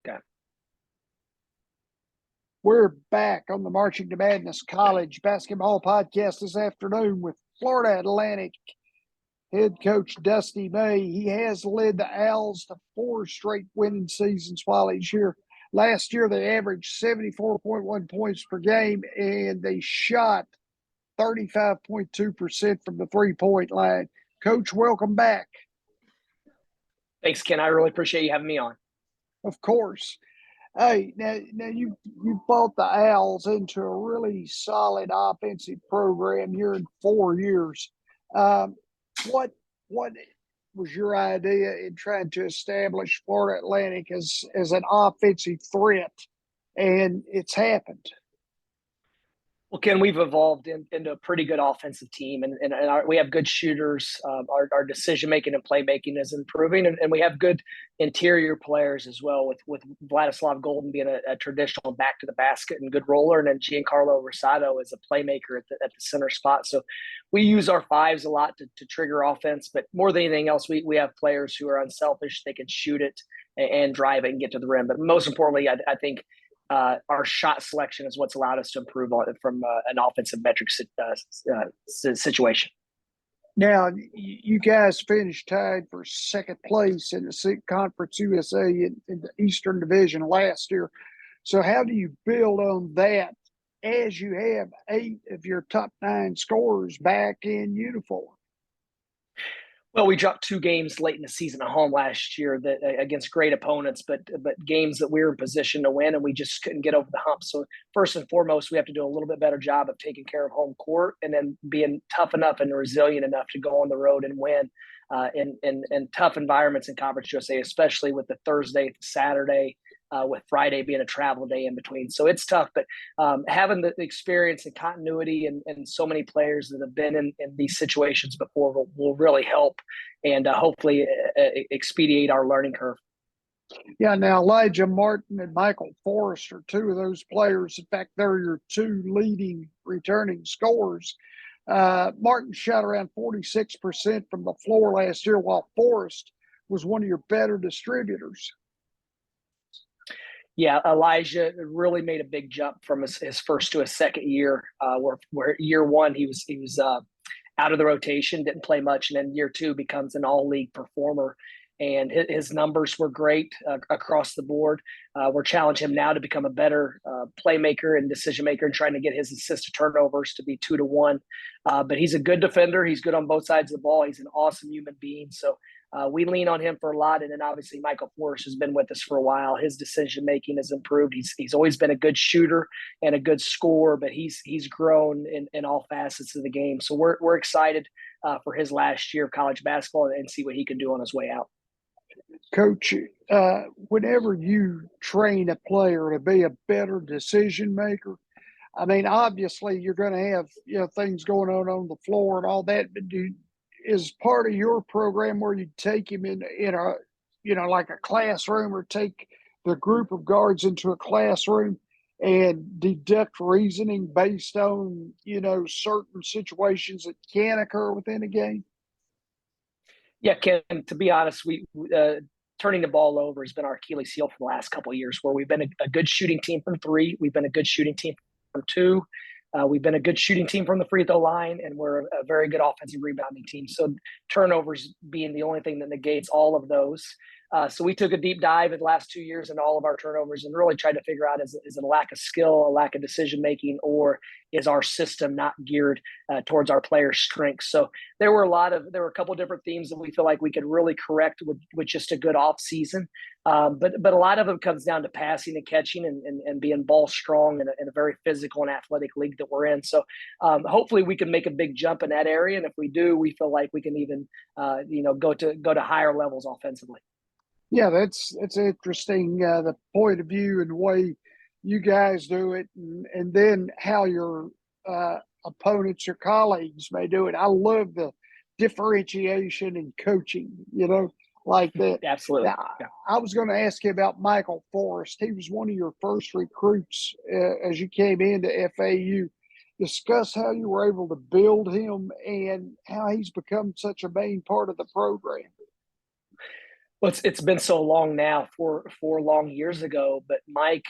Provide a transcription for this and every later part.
Okay. We're back on the Marching to Madness College Basketball Podcast this afternoon with Florida Atlantic head coach Dusty May. He has led the Owls to 4 straight winning seasons while he's here. Last year, they averaged 74.1 points per game, and they shot 35.2% from the three-point line. Coach, welcome back. Thanks, Ken. I really appreciate you having me on. Of course. Hey, now you brought the Owls into a really solid offensive program here in 4 years. What was your idea in trying to establish Florida Atlantic as an offensive threat? And it's happened. Well, Ken, we've evolved into a pretty good offensive team, and we have good shooters. Our decision making and playmaking is improving, and we have good interior players as well. With Vladislav Golden being a traditional back to the basket and good roller, and then Giancarlo Rosado is a playmaker at the center spot. So we use our fives a lot to trigger offense, but more than anything else, we have players who are unselfish. They can shoot it and drive it and get to the rim. But most importantly, I think our shot selection is what's allowed us to improve from an offensive metrics situation. Now, you guys finished tied for second place in the Conference USA in the Eastern Division last year. So how do you build on that as you have 8 of your top 9 scorers back in uniform? Well, we dropped 2 games late in the season at home last year that against great opponents, but games that we were in position to win, and we just couldn't get over the hump. So first and foremost, we have to do a little bit better job of taking care of home court, and then being tough enough and resilient enough to go on the road and win in tough environments in Conference USA, especially with the Thursday, Saturday, with Friday being a travel day in between. So it's tough, but having the experience and continuity and so many players that have been in these situations before will really help and hopefully expedite our learning curve. Yeah, now Elijah Martin and Michael Forrest are 2 of those players. In fact, they're your 2 leading returning scorers. Martin shot around 46% from the floor last year, while Forrest was one of your better distributors. Yeah, Elijah really made a big jump from his first to his second year. Where year 1 he was out of the rotation, didn't play much, and then year 2 becomes an all-league performer. And his numbers were great across the board. We're challenging him now to become a better playmaker and decision maker, and trying to get his assist to turnovers to be 2 to 1. But he's a good defender. He's good on both sides of the ball. He's an awesome human being. So we lean on him for a lot. And then obviously Michael Forrest has been with us for a while. His decision making has improved. He's always been a good shooter and a good scorer, but he's grown in all facets of the game. So we're excited for his last year of college basketball and see what he can do on his way out. Coach, whenever you train a player to be a better decision maker, I mean, obviously you're going to have things going on the floor and all that, but is part of your program where you take him in a like a classroom, or take the group of guards into a classroom and deduct reasoning based on certain situations that can occur within a game? Yeah, Ken, to be honest, we turning the ball over has been our Achilles heel for the last couple of years, where we've been a good shooting team from 3. We've been a good shooting team from 2. We've been a good shooting team from the free throw line, and we're a very good offensive rebounding team. So turnovers being the only thing that negates all of those. So we took a deep dive in the last 2 years into all of our turnovers and really tried to figure out, is it a lack of skill, a lack of decision-making, or is our system not geared towards our players' strengths? So there were a couple of different themes that we feel like we could really correct with just a good off season. But a lot of it comes down to passing and catching and being ball strong in a very physical and athletic league that we're in. So hopefully we can make a big jump in that area. And if we do, we feel like we can even go to higher levels offensively. Yeah, that's interesting, the point of view and the way you guys do it, and then how your opponents, your colleagues may do it. I love the differentiation in coaching, like that. Absolutely. Now, I was going to ask you about Michael Forrest. He was one of your first recruits as you came into FAU. Discuss how you were able to build him and how he's become such a main part of the program. Well, it's been so long now, 4 long years ago. But Mike,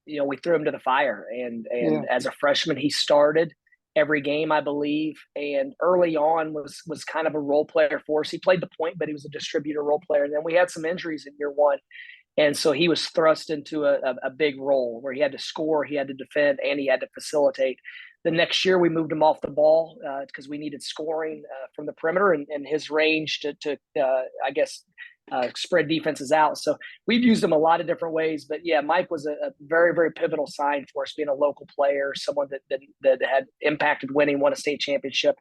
we threw him to the fire, and Yeah, as a freshman, he started every game, I believe, and early on was kind of a role player for us. He played the point, but he was a distributor role player. And then we had some injuries in year one, and so he was thrust into a big role where he had to score, he had to defend, and he had to facilitate. The next year, we moved him off the ball because we needed scoring from the perimeter and his range to I guess, spread defenses out. So we've used him a lot of different ways. But yeah, Mike was a very, very pivotal sign for us, being a local player, someone that had impacted winning, won a state championship.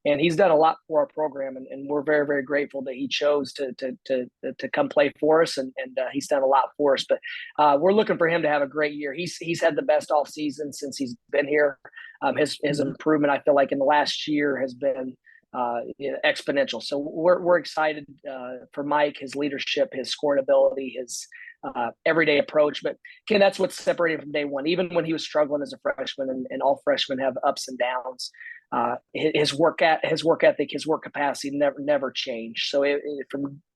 And he's done a lot for our program, and we're very, very grateful that he chose to come play for us, and he's done a lot for us. But we're looking for him to have a great year. He's had the best off season since he's been here. His improvement, I feel like, in the last year has been exponential. So we're excited for Mike, his leadership, his scoring ability, his everyday approach. But Ken, that's what separated him from day one. Even when he was struggling as a freshman, and all freshmen have ups and downs, his work ethic, his work capacity never changed. So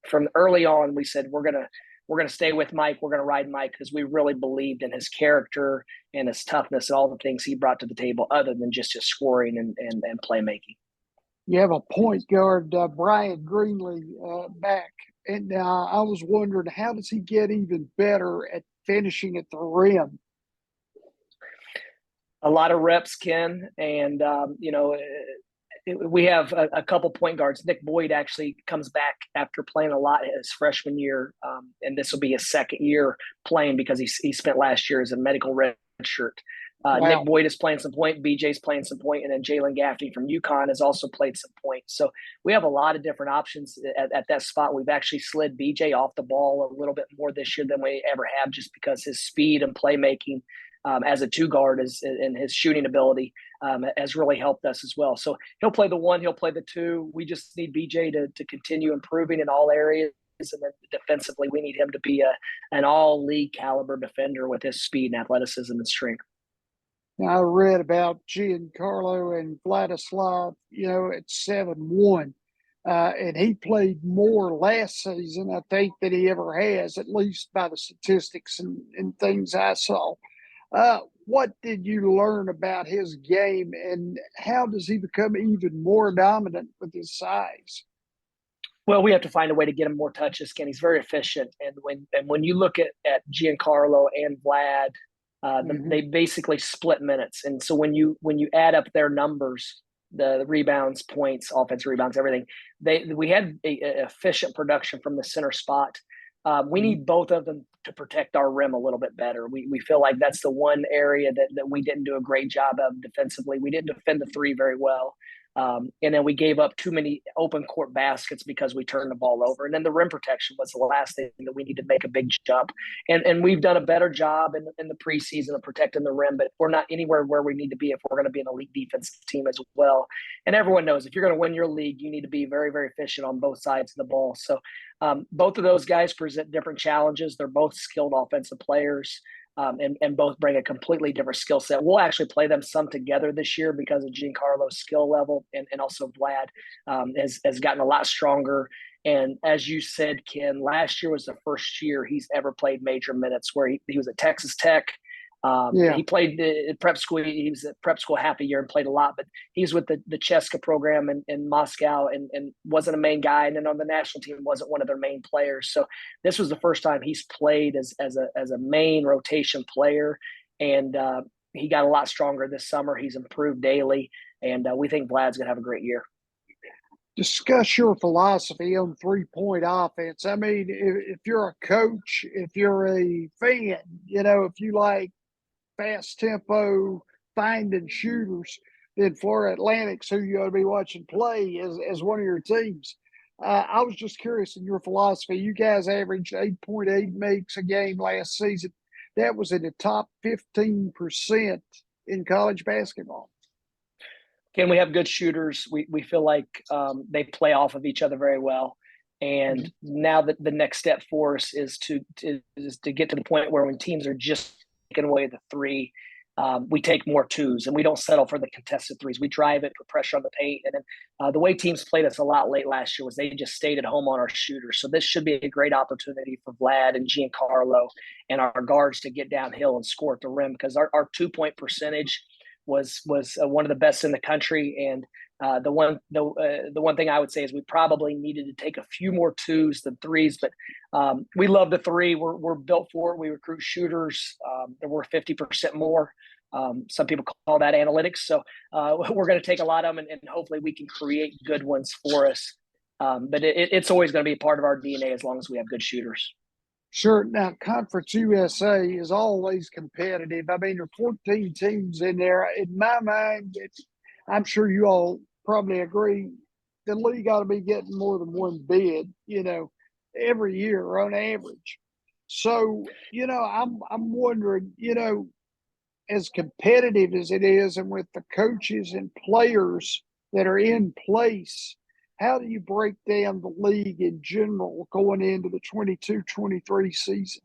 from early on, we said we're gonna stay with Mike. We're gonna ride Mike because we really believed in his character and his toughness and all the things he brought to the table, other than just his scoring and playmaking. you have a point guard, Brian Greenlee, back, and I was wondering, how does he get even better at finishing at the rim? A lot of reps, Ken, and we have a couple point guards. Nick Boyd actually comes back after playing a lot his freshman year, and this will be his second year playing because he spent last year as a medical red shirt. Nick Wow. Boyd is playing some point, BJ's playing some point, and then Jalen Gaffney from UConn has also played some point. So we have a lot of different options at that spot. We've actually slid BJ off the ball a little bit more this year than we ever have, just because his speed and playmaking as a two guard and his shooting ability has really helped us as well. So he'll play the one, he'll play the two. We just need BJ to continue improving in all areas. And then defensively, we need him to be an all league caliber defender with his speed and athleticism and strength. Now, I read about Giancarlo and Vladislav, at 7-1. And he played more last season, I think, than he ever has, at least by the statistics and things I saw. What did you learn about his game, and how does he become even more dominant with his size? Well, we have to find a way to get him more touches. Ken, he's very efficient, and when you look at Giancarlo and Vlad, Mm-hmm. they basically split minutes. And so when you add up their numbers, the rebounds, points, offensive rebounds, everything, we had a efficient production from the center spot. We Mm-hmm. need both of them to protect our rim a little bit better. We feel like that's the one area that we didn't do a great job of defensively. We didn't defend the three very well. And then we gave up too many open court baskets because we turned the ball over. And then the rim protection was the last thing that we need to make a big jump. And we've done a better job in the preseason of protecting the rim, but we're not anywhere where we need to be if we're going to be an elite defensive team as well. And everyone knows if you're going to win your league, you need to be very, very efficient on both sides of the ball. So both of those guys present different challenges. They're both skilled offensive players. And both bring a completely different skill set. We'll actually play them some together this year because of Giancarlo's skill level, and also Vlad has gotten a lot stronger. And as you said, Ken, last year was the first year he's ever played major minutes, where he was at Texas Tech. Yeah. He played at prep school. He was at prep school half a year and played a lot, but he's with the CUSA program in Moscow and wasn't a main guy. And then on the national team, wasn't one of their main players. So this was the first time he's played as a main rotation player. And he got a lot stronger this summer. He's improved daily. And we think Vlad's going to have a great year. Discuss your philosophy on 3-point offense. I mean, if you're a coach, if you're a fan, if you like fast tempo finding shooters, then Florida Atlantic's who you ought to be watching play as one of your teams. I was just curious in your philosophy. You guys averaged 8.8 makes a game last season. That was in the top 15% in college basketball. Can we have good shooters? We feel like they play off of each other very well. And now that the next step for us is to get to the point where when teams are just taking away the three, we take more twos and we don't settle for the contested threes. We drive it, put pressure on the paint. And then the way teams played us a lot late last year was they just stayed at home on our shooters. So this should be a great opportunity for Vlad and Giancarlo and our guards to get downhill and score at the rim, because our 2-point percentage was one of the best in the country. And the one thing I would say is we probably needed to take a few more twos than threes, but we love the three. We're built for it. We recruit shooters. We're 50% more. Some people call that analytics. So we're going to take a lot of them, and hopefully we can create good ones for us. But it's always going to be a part of our DNA as long as we have good shooters. Sure. Now, Conference USA is always competitive. I mean, there are 14 teams in there. In my mind, I'm sure you all probably agree, the league ought to be getting more than one bid, every year on average. So, I'm wondering, as competitive as it is, and with the coaches and players that are in place, how do you break down the league in general going into the 22-23 season?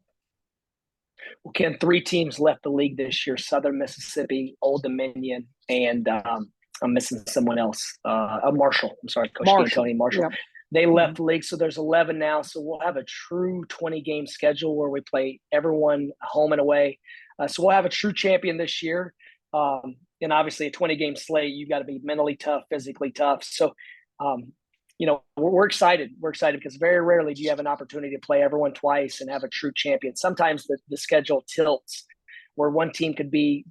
Well, Ken, 3 teams left the league this year: Southern Mississippi, Old Dominion, and I'm missing someone else. Marshall. I'm sorry, Coach D'Antoni Marshall. Yeah. They left the league, so there's 11 now. So we'll have a true 20-game schedule where we play everyone home and away. So we'll have a true champion this year. And obviously a 20-game slate, you've got to be mentally tough, physically tough. So, we're excited. We're excited because very rarely do you have an opportunity to play everyone twice and have a true champion. Sometimes the schedule tilts where one team could be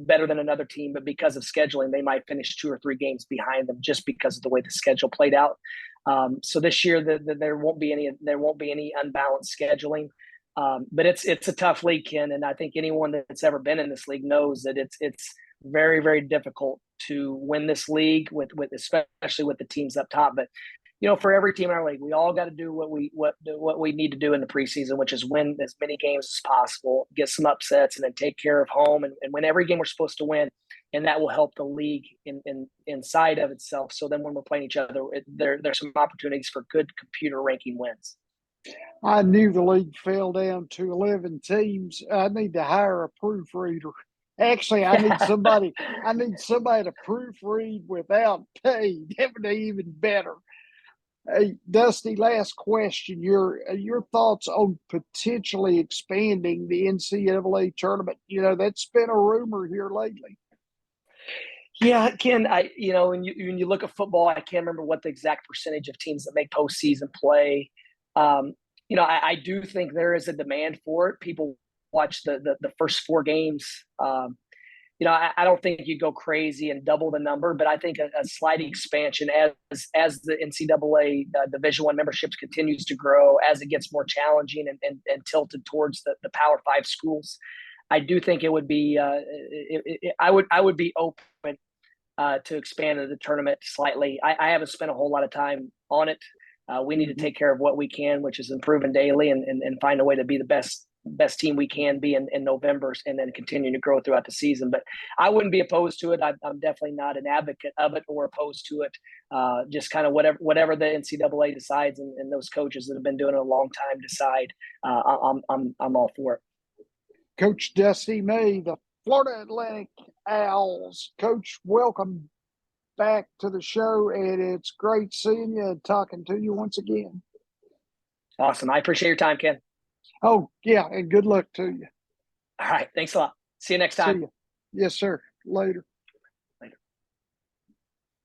better than another team, but because of scheduling, they might finish 2 or 3 games behind them just because of the way the schedule played out. So this year there won't be any unbalanced scheduling. But it's a tough league, Ken, and I think anyone that's ever been in this league knows that it's very, very difficult to win this league with especially with the teams up top. But for every team in our league, we all got to do what we need to do in the preseason, which is win as many games as possible, get some upsets, and then take care of home and win every game we're supposed to win. And that will help the league inside of itself. So then when we're playing each other, there's some opportunities for good computer ranking wins. I knew the league fell down to 11 teams. I need to hire a proofreader. Actually, I need somebody to proofread without pay. That would be even better. Hey, Dusty, last question. Your thoughts on potentially expanding the NCAA tournament? That's been a rumor here lately. Yeah, Ken, when you look at football, I can't remember what the exact percentage of teams that make postseason play. I do think there is a demand for it. People watch the first 4 games. I don't think you go crazy and double the number, but I think a slight expansion as the NCAA Division I memberships continues to grow, as it gets more challenging and tilted towards the Power 5 schools. I do think it would be I would be open to expand the tournament slightly. I haven't spent a whole lot of time on it. We need to take care of what we can, which is improving daily and find a way to be the best team we can be in November, and then continuing to grow throughout the season. But I wouldn't be opposed to it. I'm definitely not an advocate of it or opposed to it. Just kind of whatever the NCAA decides and those coaches that have been doing it a long time decide. I'm all for it. Coach Dusty May, the Florida Atlantic Owls. Coach, welcome back to the show, and it's great seeing you and talking to you once again. Awesome. I appreciate your time, Ken. Oh, yeah, and good luck to you. All right. Thanks a lot. See you next time. See you. Yes, sir. Later.